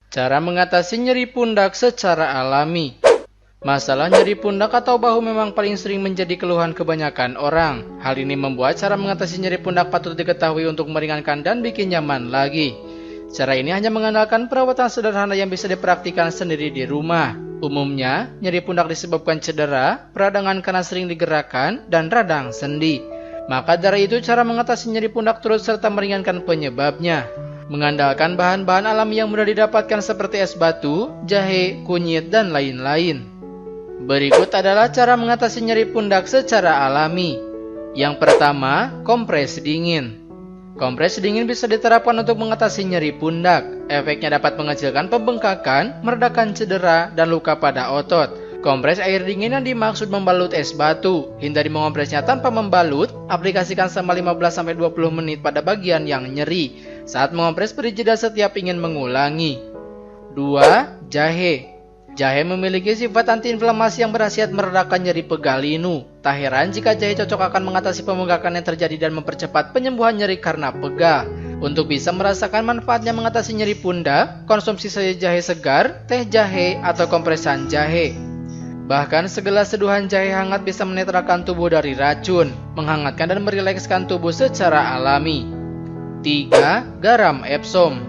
Cara mengatasi nyeri pundak secara alami. Masalah nyeri pundak atau bahu memang paling sering menjadi keluhan kebanyakan orang. Hal ini membuat cara mengatasi nyeri pundak patut diketahui untuk meringankan dan bikin nyaman lagi. Cara ini hanya mengandalkan perawatan sederhana yang bisa dipraktikkan sendiri di rumah. Umumnya, nyeri pundak disebabkan cedera, peradangan karena sering digerakkan, dan radang sendi. Maka dari itu cara mengatasi nyeri pundak turut serta meringankan penyebabnya. Mengandalkan bahan-bahan alami yang mudah didapatkan seperti es batu, jahe, kunyit, dan lain-lain. Berikut adalah cara mengatasi nyeri pundak secara alami. Yang pertama, kompres dingin. Kompres dingin bisa diterapkan untuk mengatasi nyeri pundak. Efeknya dapat mengecilkan pembengkakan, meredakan cedera, dan luka pada otot. Kompres air dingin yang dimaksud membalut es batu. Hindari mengompresnya tanpa membalut. Aplikasikan selama 15-20 menit pada bagian yang nyeri. Saat mengompres beri jeda setiap ingin mengulangi. 2. Jahe. Jahe memiliki sifat antiinflamasi yang berkhasiat meredakan nyeri pegal linu. Tak heran jika jahe cocok akan mengatasi pembengkakan yang terjadi dan mempercepat penyembuhan nyeri karena pegal. Untuk bisa merasakan manfaatnya mengatasi nyeri pundak, konsumsi saja jahe segar, teh jahe, atau kompresan jahe. Bahkan segelas seduhan jahe hangat bisa menetralkan tubuh dari racun, menghangatkan dan merilekskan tubuh secara alami. 3. Garam Epsom.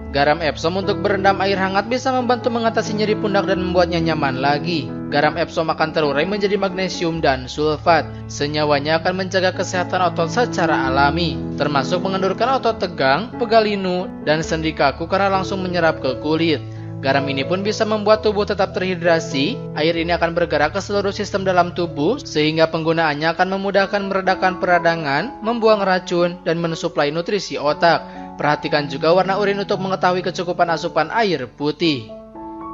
Garam Epsom untuk berendam air hangat bisa membantu mengatasi nyeri pundak dan membuatnya nyaman lagi. Garam Epsom akan terurai menjadi magnesium dan sulfat. Senyawanya akan menjaga kesehatan otot secara alami, termasuk mengendurkan otot tegang, pegal linu, dan sendi kaku karena langsung menyerap ke kulit. Garam ini pun bisa membuat tubuh tetap terhidrasi. Air ini akan bergerak ke seluruh sistem dalam tubuh, sehingga penggunaannya akan memudahkan meredakan peradangan, membuang racun, dan mensuplai nutrisi otak. Perhatikan juga warna urin untuk mengetahui kecukupan asupan air putih.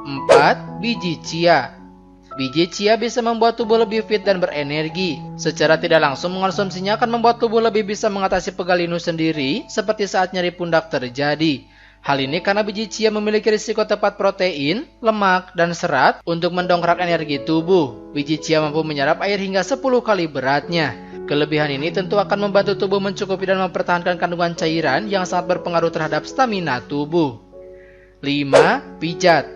4. Biji chia. Biji chia bisa membuat tubuh lebih fit dan berenergi. Secara tidak langsung mengonsumsinya akan membuat tubuh lebih bisa mengatasi pegal linu sendiri, seperti saat nyeri pundak terjadi. Hal ini karena biji chia memiliki risiko tepat protein, lemak, dan serat untuk mendongkrak energi tubuh. Biji chia mampu menyerap air hingga 10 kali beratnya. Kelebihan ini tentu akan membantu tubuh mencukupi dan mempertahankan kandungan cairan yang sangat berpengaruh terhadap stamina tubuh. 5. Pijat.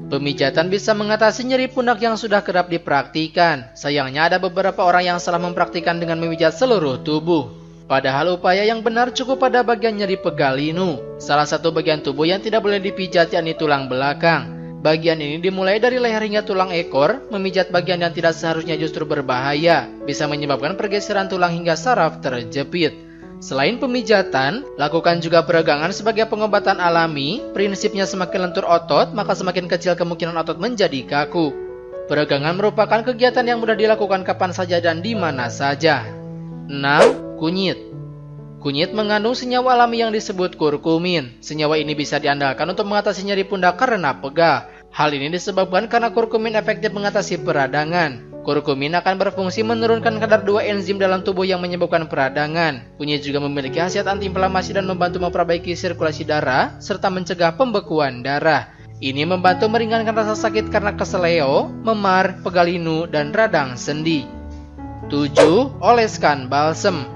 Pemijatan bisa mengatasi nyeri pundak yang sudah kerap dipraktikan. Sayangnya ada beberapa orang yang salah mempraktikkan dengan memijat seluruh tubuh. Padahal upaya yang benar cukup pada bagian nyeri pegal linu. Salah satu bagian tubuh yang tidak boleh dipijat yakni tulang belakang. Bagian ini dimulai dari leher hingga tulang ekor. Memijat bagian yang tidak seharusnya justru berbahaya. Bisa menyebabkan pergeseran tulang hingga saraf terjepit. Selain pemijatan, lakukan juga peregangan sebagai pengobatan alami. Prinsipnya semakin lentur otot, maka semakin kecil kemungkinan otot menjadi kaku. Peregangan merupakan kegiatan yang mudah dilakukan kapan saja dan di mana saja. 6. Kunyit. Kunyit mengandung senyawa alami yang disebut kurkumin. Senyawa ini bisa diandalkan untuk mengatasi nyeri pundak karena pegal. Hal ini disebabkan karena kurkumin efektif mengatasi peradangan. Kurkumin akan berfungsi menurunkan kadar 2 enzim dalam tubuh yang menyebabkan peradangan. Kunyit juga memiliki khasiat antiinflamasi dan membantu memperbaiki sirkulasi darah serta mencegah pembekuan darah. Ini membantu meringankan rasa sakit karena keseleo, memar, pegal linu, dan radang sendi. 7. Oleskan balsem.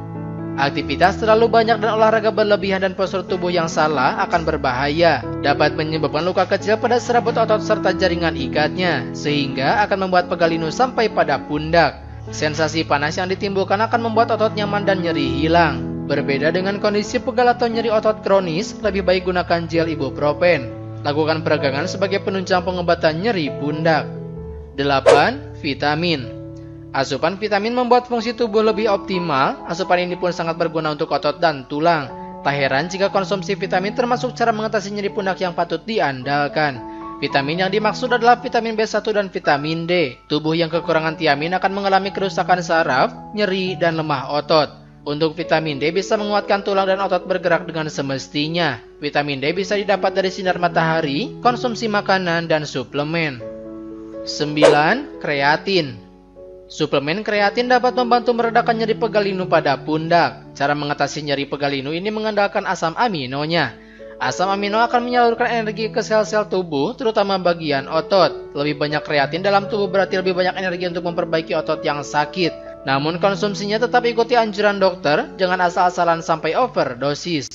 Aktivitas terlalu banyak dan olahraga berlebihan dan postur tubuh yang salah akan berbahaya. Dapat menyebabkan luka kecil pada serabut otot serta jaringan ikatnya, sehingga akan membuat pegal linu sampai pada pundak. Sensasi panas yang ditimbulkan akan membuat otot nyaman dan nyeri hilang. Berbeda dengan kondisi pegal atau nyeri otot kronis, lebih baik gunakan gel ibuprofen. Lakukan peregangan sebagai penunjang pengobatan nyeri pundak. 8. Vitamin. Asupan vitamin membuat fungsi tubuh lebih optimal. Asupan ini pun sangat berguna untuk otot dan tulang. Tak heran jika konsumsi vitamin termasuk cara mengatasi nyeri pundak yang patut diandalkan. Vitamin yang dimaksud adalah vitamin B1 dan vitamin D. Tubuh yang kekurangan tiamin akan mengalami kerusakan saraf, nyeri, dan lemah otot. Untuk vitamin D bisa menguatkan tulang dan otot bergerak dengan semestinya. Vitamin D bisa didapat dari sinar matahari, konsumsi makanan, dan suplemen. 9. Kreatin. Suplemen kreatin dapat membantu meredakan nyeri pegal linu pada pundak. Cara mengatasi nyeri pegal linu ini mengandalkan asam aminonya. Asam amino akan menyalurkan energi ke sel-sel tubuh, terutama bagian otot. Lebih banyak kreatin dalam tubuh berarti lebih banyak energi untuk memperbaiki otot yang sakit. Namun konsumsinya tetap ikuti anjuran dokter, jangan asal-asalan sampai overdosis.